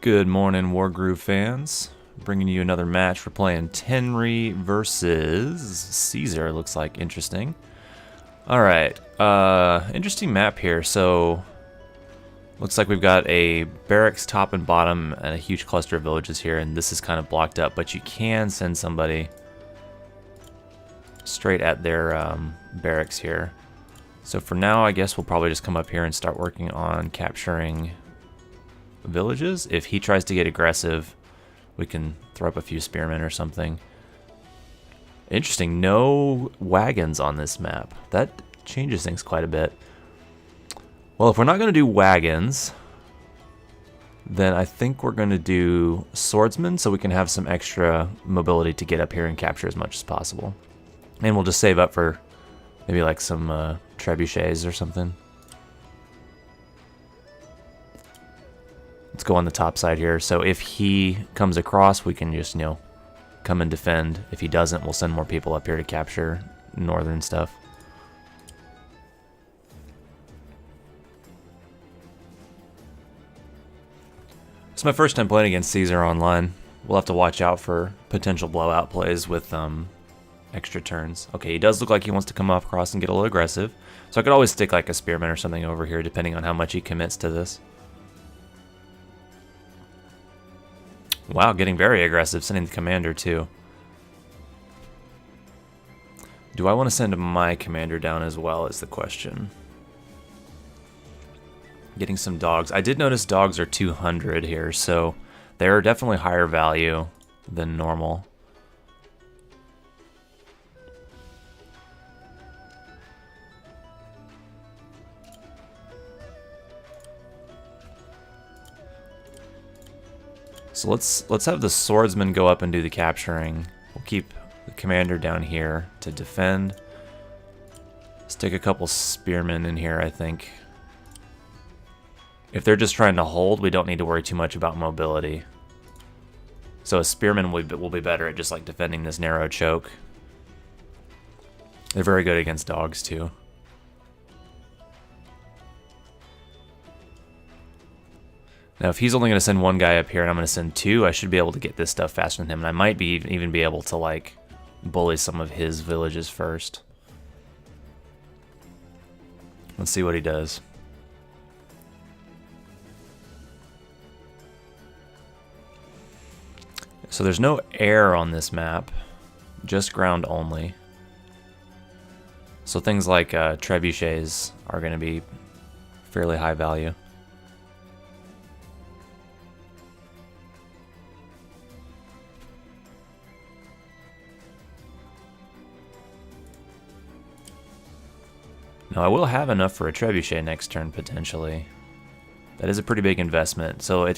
Good morning, Wargroove fans. Bringing you another match. We're playing Tenri versus Caesar. Looks like interesting. Alright, interesting map here. So, looks like we've got a barracks top and bottom and a huge cluster of villages here, and this is kind of blocked up, but you can send somebody straight at their barracks here. So for now, I guess we'll probably just come up here and start working on capturing villages. If he tries to get aggressive, we can throw up a few spearmen or something. Interesting, no wagons on this map. That changes things quite a bit. Well, if we're not going to do wagons, then I think we're going to do swordsmen so we can have some extra mobility to get up here and capture as much as possible. And we'll just save up for maybe like some trebuchets or something. Let's go on the top side here. So if he comes across, we can just, come and defend. If he doesn't, we'll send more people up here to capture northern stuff. It's my first time playing against Caesar online. We'll have to watch out for potential blowout plays with extra turns. Okay, he does look like he wants to come across and get a little aggressive. So I could always stick like a spearman or something over here depending on how much he commits to this. Wow, getting very aggressive, sending the commander too. Do I want to send my commander down as well is the question. Getting some dogs. I did notice dogs are 200 here, so they're definitely higher value than normal. So let's have the swordsman go up and do the capturing. We'll keep the commander down here to defend. Stick a couple spearmen in here, I think. If they're just trying to hold, we don't need to worry too much about mobility. So a spearman will be better at just like defending this narrow choke. They're very good against dogs too. Now, if he's only going to send one guy up here and I'm going to send two, I should be able to get this stuff faster than him. And I might even be able to, like, bully some of his villages first. Let's see what he does. So there's no air on this map, just ground only. So things like trebuchets are going to be fairly high value. Now, I will have enough for a trebuchet next turn, potentially. That is a pretty big investment. So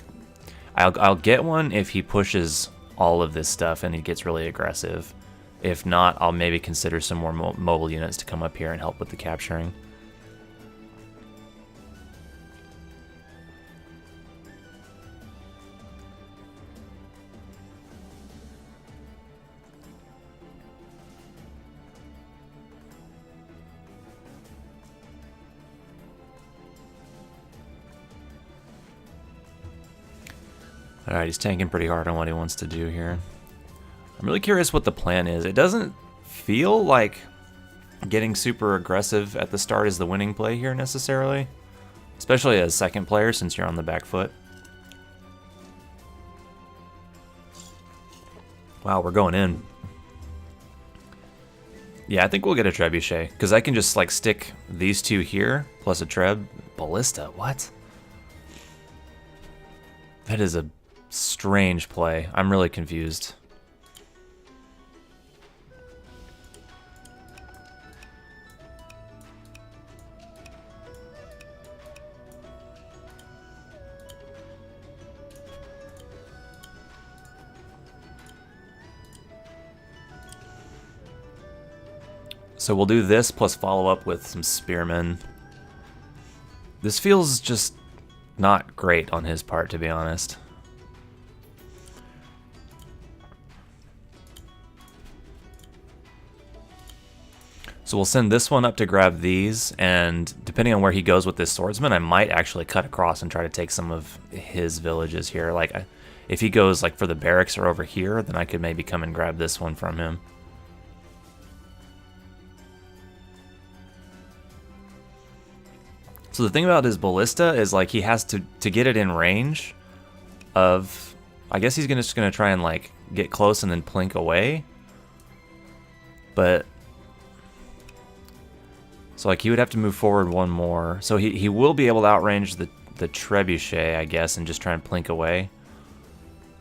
I'll get one if he pushes all of this stuff and he gets really aggressive. If not, I'll maybe consider some more mobile units to come up here and help with the capturing. Alright, he's tanking pretty hard on what he wants to do here. I'm really curious what the plan is. It doesn't feel like getting super aggressive at the start is the winning play here necessarily. Especially as second player since you're on the back foot. Wow, we're going in. Yeah, I think we'll get a trebuchet. Because I can just like stick these two here plus a treb. Ballista, what? That is a strange play. I'm really confused. So we'll do this plus follow up with some spearmen. This feels just not great on his part, to be honest. So we'll send this one up to grab these, and depending on where he goes with this swordsman, I might actually cut across and try to take some of his villages here. Like, if he goes like for the barracks or over here, then I could maybe come and grab this one from him. So the thing about his ballista is like he has to get it in range of, I guess he's just gonna try and like get close and then plink away. But so like he would have to move forward one more. So he will be able to outrange the trebuchet, I guess, and just try and plink away.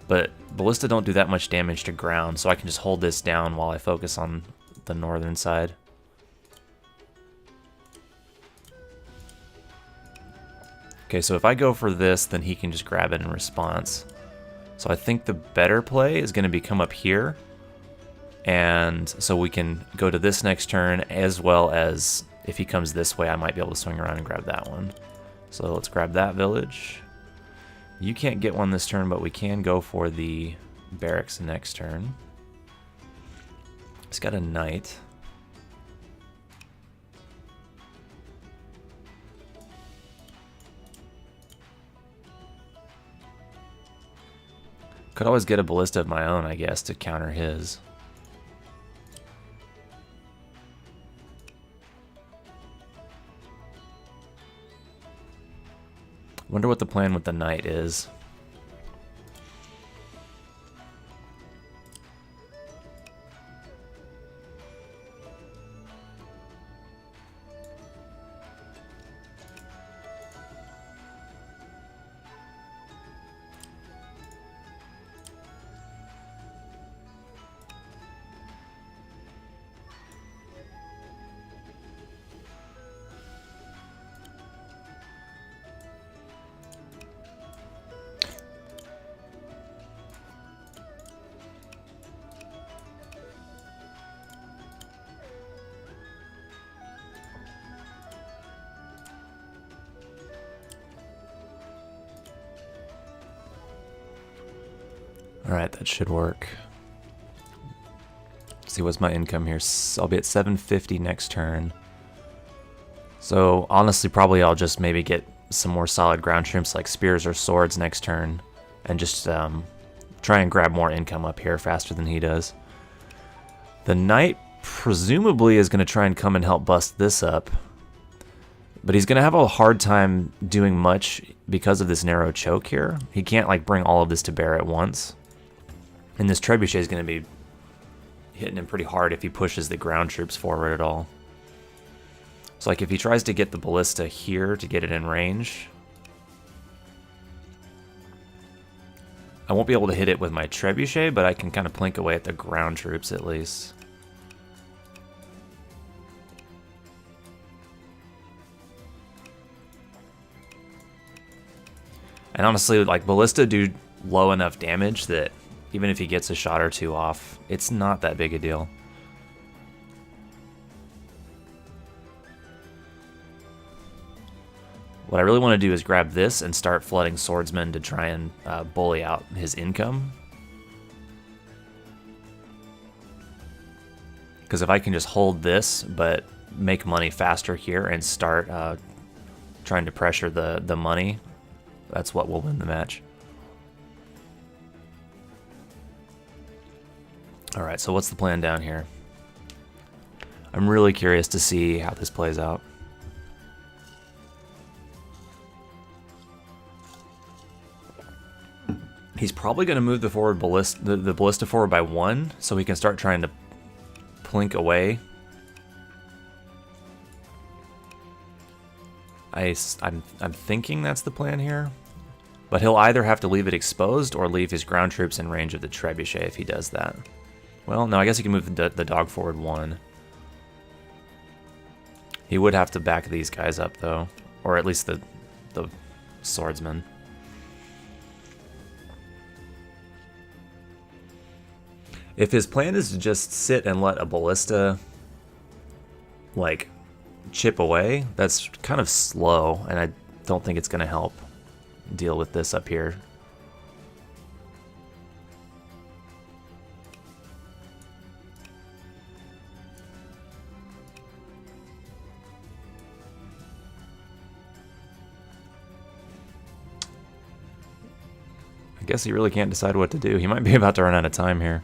But ballista don't do that much damage to ground, so I can just hold this down while I focus on the northern side. Okay, so if I go for this, then he can just grab it in response. So I think the better play is going to be come up here. And so we can go to this next turn, as well as if he comes this way, I might be able to swing around and grab that one. So let's grab that village. You can't get one this turn, but we can go for the barracks next turn. He's got a knight. Could always get a ballista of my own, I guess, to counter his. Wonder what the plan with the knight is. Alright, that should work. Let's see, what's my income here? I'll be at 750 next turn. So, honestly, probably I'll just maybe get some more solid ground troops like spears or swords next turn. And just try and grab more income up here faster than he does. The knight presumably is going to try and come and help bust this up. But he's going to have a hard time doing much because of this narrow choke here. He can't like bring all of this to bear at once. And this trebuchet is going to be hitting him pretty hard if he pushes the ground troops forward at all. So like if he tries to get the ballista here to get it in range, I won't be able to hit it with my trebuchet, but I can kind of plink away at the ground troops at least. And honestly, like ballista do low enough damage that even if he gets a shot or two off, it's not that big a deal. What I really want to do is grab this and start flooding swordsmen to try and bully out his income. Because if I can just hold this, but make money faster here and start trying to pressure the money, that's what will win the match. Alright, so what's the plan down here? I'm really curious to see how this plays out. He's probably going to move the ballista forward by 1, so he can start trying to plink away. I'm thinking that's the plan here. But he'll either have to leave it exposed or leave his ground troops in range of the trebuchet if he does that. Well, no, I guess he can move the dog forward 1. He would have to back these guys up, though. Or at least the swordsman. If his plan is to just sit and let a ballista, like, chip away, that's kind of slow, and I don't think it's going to help deal with this up here. I guess he really can't decide what to do. He might be about to run out of time here.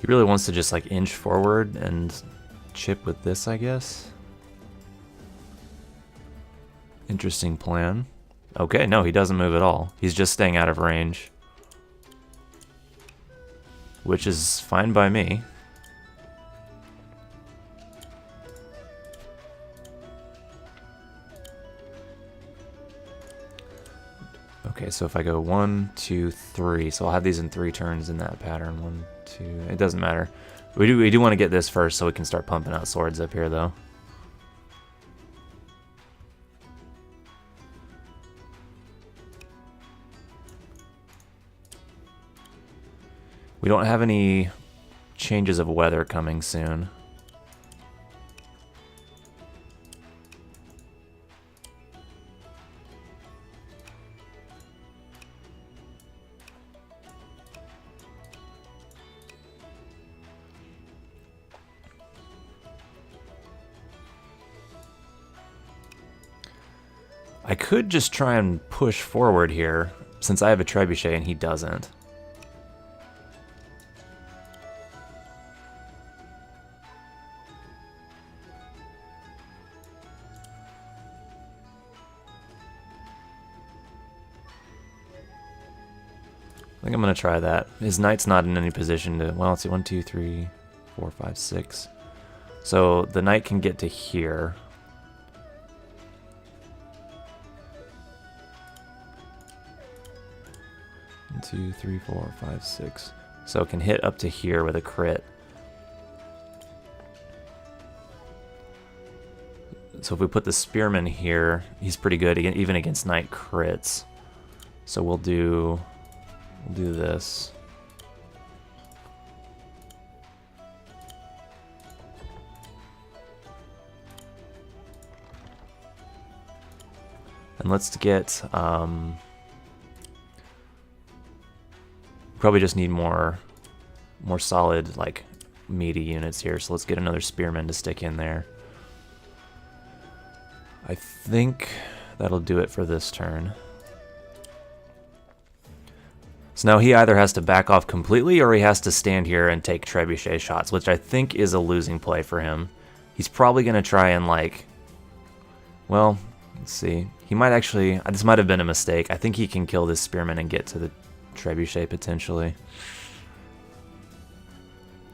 He really wants to just like inch forward and chip with this, I guess. Interesting plan. Okay, no, he doesn't move at all. He's just staying out of range. Which is fine by me. Okay, so if I go 1, 2, 3, so I'll have these in 3 turns in that pattern. 1, 2, it doesn't matter. We do want to get this first so we can start pumping out swords up here though. We don't have any changes of weather coming soon. I could just try and push forward here, since I have a trebuchet and he doesn't. I think I'm going to try that. His knight's not in any position to... Well, let's see. 1, 2, 3, 4, 5, 6. So the knight can get to here. One, 2, 3, 4, 5, 6. So it can hit up to here with a crit. So if we put the spearman here, he's pretty good even against knight crits. So we'll do this. And let's get probably just need more solid, like, meaty units here. So let's get another spearman to stick in there. I think that'll do it for this turn. So now he either has to back off completely or he has to stand here and take trebuchet shots, which I think is a losing play for him. He's probably going to try and, like, well, let's see. He might actually, this might have been a mistake. I think he can kill this spearman and get to the trebuchet potentially.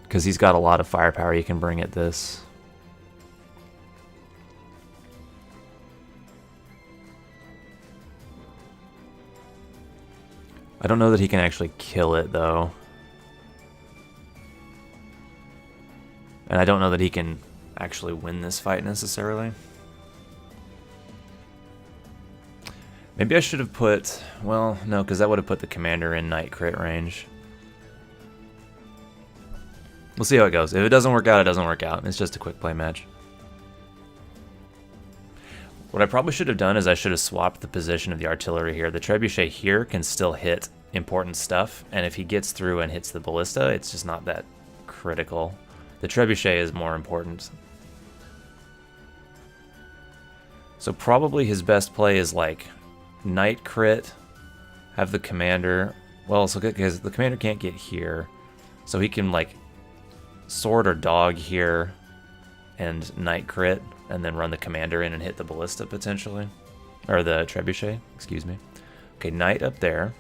Because he's got a lot of firepower he can bring at this. I don't know that he can actually kill it, though. And I don't know that he can actually win this fight, necessarily. Maybe I should have put... Well, no, because that would have put the commander in knight crit range. We'll see how it goes. If it doesn't work out, it doesn't work out. It's just a quick play match. What I probably should have done is I should have swapped the position of the artillery here. The trebuchet here can still hit important stuff, and if he gets through and hits the ballista, it's just not that critical. The trebuchet is more important. So probably his best play is like knight crit, have the commander, well, so because the commander can't get here, so he can like sword or dog here and knight crit, and then run the commander in and hit the ballista potentially. Or the trebuchet, excuse me. Okay, knight up there.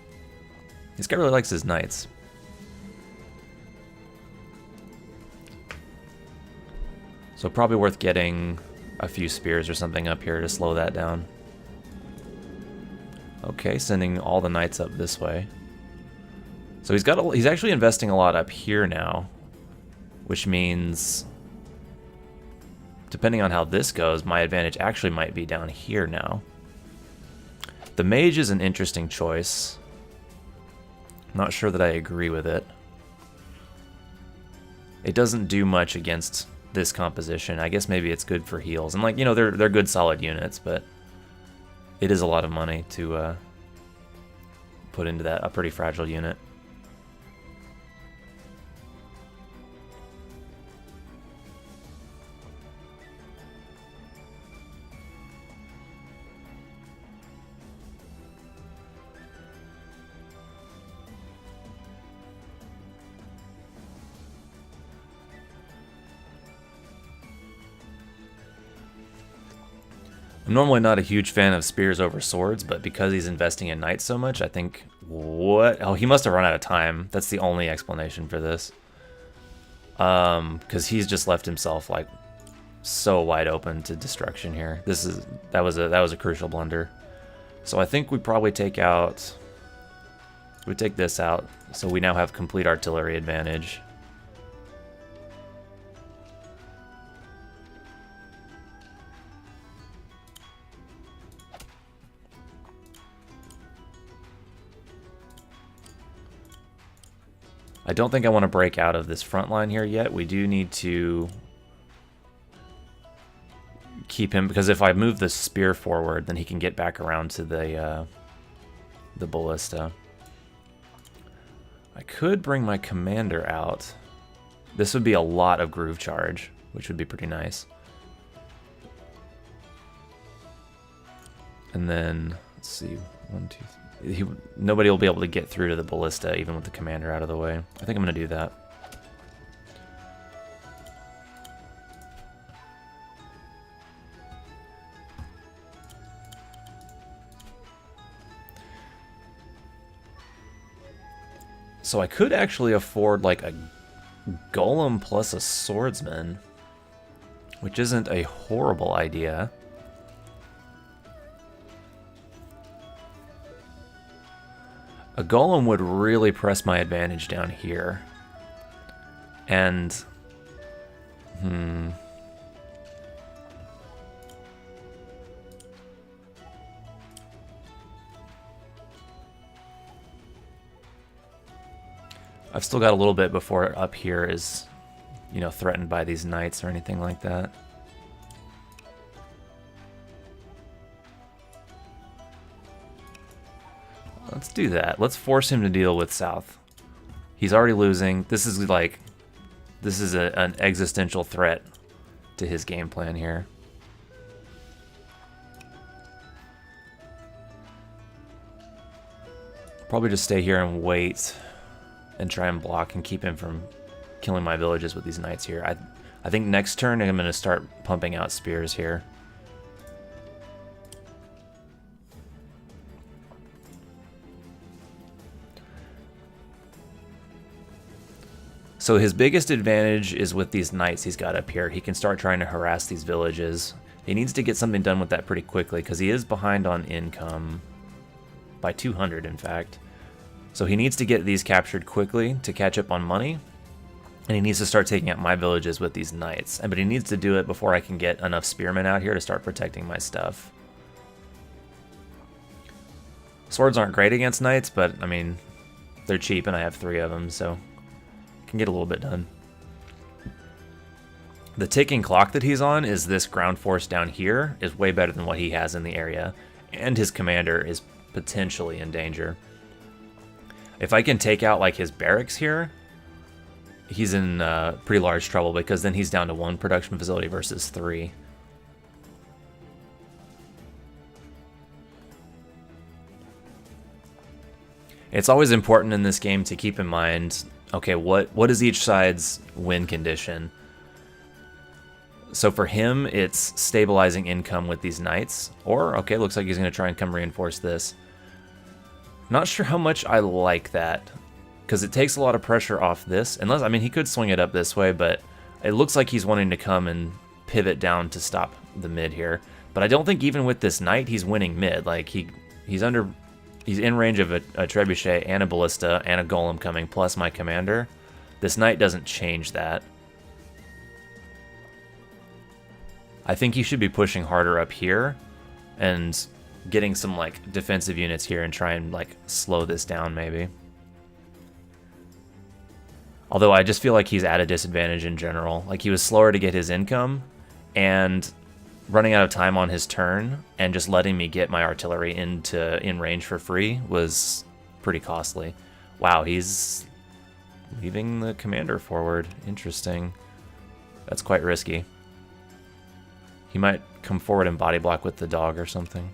This guy really likes his knights. So probably worth getting a few spears or something up here to slow that down. Okay, sending all the knights up this way. So he's actually investing a lot up here now, which means, depending on how this goes, my advantage actually might be down here now. The mage is an interesting choice. I'm not sure that I agree with it. It doesn't do much against this composition. I guess maybe it's good for heals. And like, you know, they're good solid units, but it is a lot of money to put into a pretty fragile unit. I'm normally not a huge fan of spears over swords, but because he's investing in knights so much, I think... What? Oh, he must have run out of time. That's the only explanation for this. Because he's just left himself, like, so wide open to destruction here. That was a crucial blunder. So I think we probably take out... We take this out, so we now have complete artillery advantage. I don't think I want to break out of this front line here yet. We do need to keep him, because if I move the spear forward, then he can get back around to the ballista. I could bring my commander out. This would be a lot of groove charge, which would be pretty nice. And then, let's see, 1, 2, 3. Nobody will be able to get through to the ballista even with the commander out of the way. I think I'm going to do that. So I could actually afford like a golem plus a swordsman, which isn't a horrible idea. A golem would really press my advantage down here. And... I've still got a little bit before up here is, you know, threatened by these knights or anything like that. Let's do that. Let's force him to deal with south. He's already losing. This is an existential threat to his game plan here. Probably just stay here and wait and try and block and keep him from killing my villages with these knights here. I think next turn I'm going to start pumping out spears here. So his biggest advantage is with these knights he's got up here. He can start trying to harass these villages. He needs to get something done with that pretty quickly because he is behind on income by 200, in fact. So he needs to get these captured quickly to catch up on money. And he needs to start taking out my villages with these knights. But he needs to do it before I can get enough spearmen out here to start protecting my stuff. Swords aren't great against knights, but I mean, they're cheap and I have 3 of them, so can get a little bit done. The ticking clock that he's on is this ground force down here is way better than what he has in the area, and his commander is potentially in danger. If I can take out like his barracks here, he's in pretty large trouble because then he's down to 1 production facility versus 3. It's always important in this game to keep in mind, okay, what is each side's win condition? So for him, it's stabilizing income with these knights. Or, okay, looks like he's going to try and come reinforce this. Not sure how much I like that, because it takes a lot of pressure off this. Unless, I mean, he could swing it up this way, but it looks like he's wanting to come and pivot down to stop the mid here. But I don't think even with this knight, he's winning mid. Like, he's in range of a trebuchet and a ballista and a golem coming, plus my commander. This knight doesn't change that. I think he should be pushing harder up here and getting some like defensive units here and try and like slow this down maybe. Although I just feel like he's at a disadvantage in general. Like, he was slower to get his income, and running out of time on his turn and just letting me get my artillery in range for free was pretty costly. Wow, he's leaving the commander forward. Interesting. That's quite risky. He might come forward and body block with the dog or something.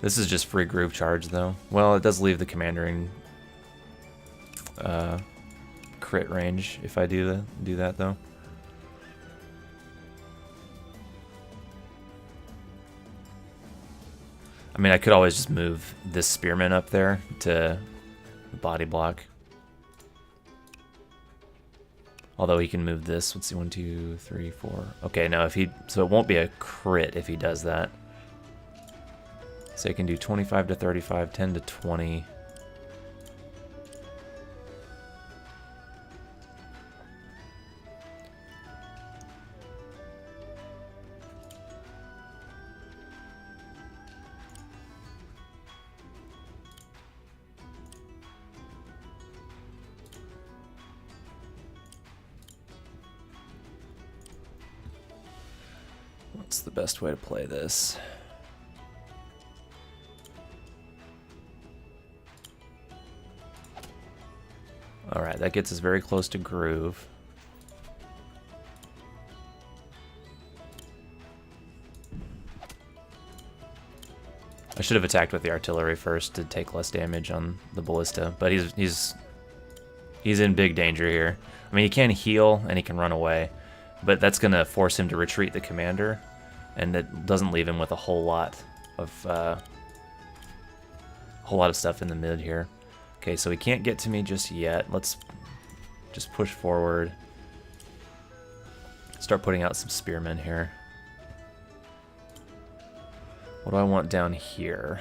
This is just free groove charge, though. Well, it does leave the commander in crit range if I do that, though. I mean, I could always just move this spearman up there to body block. Although he can move this. Let's see, 1, 2, 3, 4. Okay, now if he, so it won't be a crit if he does that. So he can do 25 to 35, 10 to 20. What's the best way to play this? Alright, that gets us very close to groove. I should have attacked with the artillery first to take less damage on the ballista, but he's in big danger here. I mean, he can heal and he can run away, but that's going to force him to retreat the commander, and it doesn't leave him with a whole lot of stuff in the mid here. Okay, so he can't get to me just yet. Let's just push forward. Start putting out some spearmen here. What do I want down here?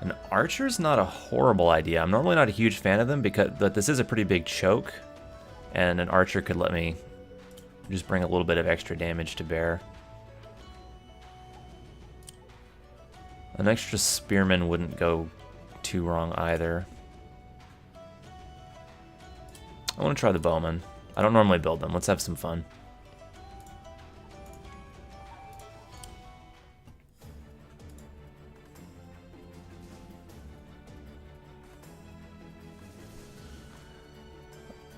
An archer's not a horrible idea. I'm normally not a huge fan of them, but this is a pretty big choke, and an archer could let me just bring a little bit of extra damage to bear. An extra spearman wouldn't go too wrong either. I want to try the bowman. I don't normally build them. Let's have some fun.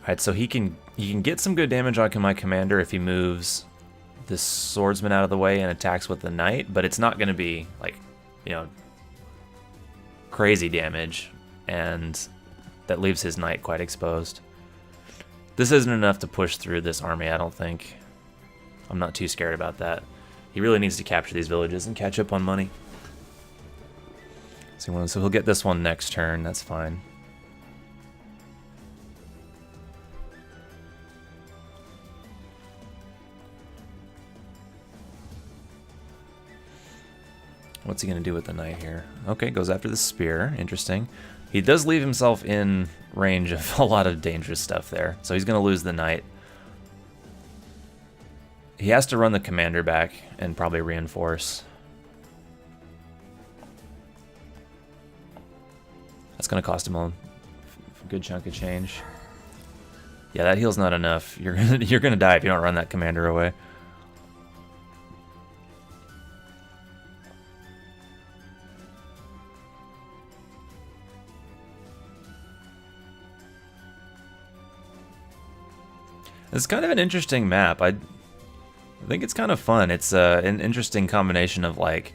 Alright, so he can get some good damage on my commander if he moves this swordsman out of the way and attacks with the knight, but it's not going to be, like, you know, crazy damage, and that leaves his knight quite exposed. This isn't enough to push through this army, I don't think. I'm not too scared about that. He really needs to capture these villages and catch up on money. So he'll get this one next turn, that's fine. What's he going to do with the knight here? Okay, goes after the spear. Interesting. He does leave himself in range of a lot of dangerous stuff there, so he's going to lose the knight. He has to run the commander back and probably reinforce. That's going to cost him a good chunk of change. Yeah, that heal's not enough. You're gonna die if you don't run that commander away. It's kind of an interesting map. I think it's kind of fun. It's an interesting combination of, like,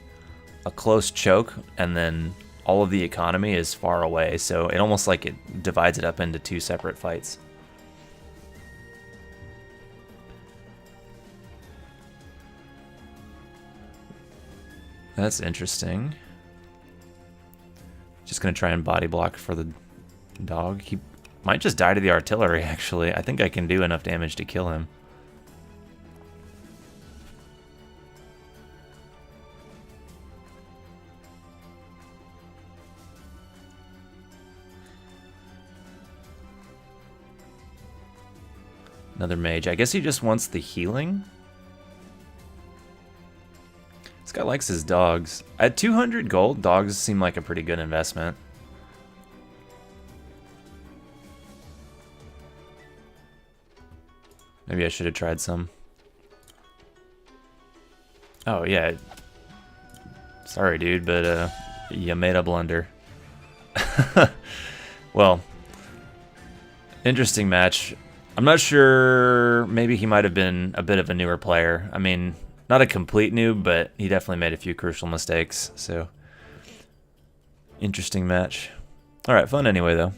a close choke and then all of the economy is far away, so it almost like it divides it up into two separate fights. That's interesting. Just gonna try and body block for the dog. He might just die to the artillery, actually. I think I can do enough damage to kill him. Another mage. I guess he just wants the healing. This guy likes his dogs. At 200 gold, dogs seem like a pretty good investment. Maybe I should have tried some. Oh, yeah. Sorry, dude, but you made a blunder. Well, interesting match. I'm not sure. Maybe he might have been a bit of a newer player. I mean, not a complete noob, but he definitely made a few crucial mistakes. So, interesting match. All right, fun anyway, though.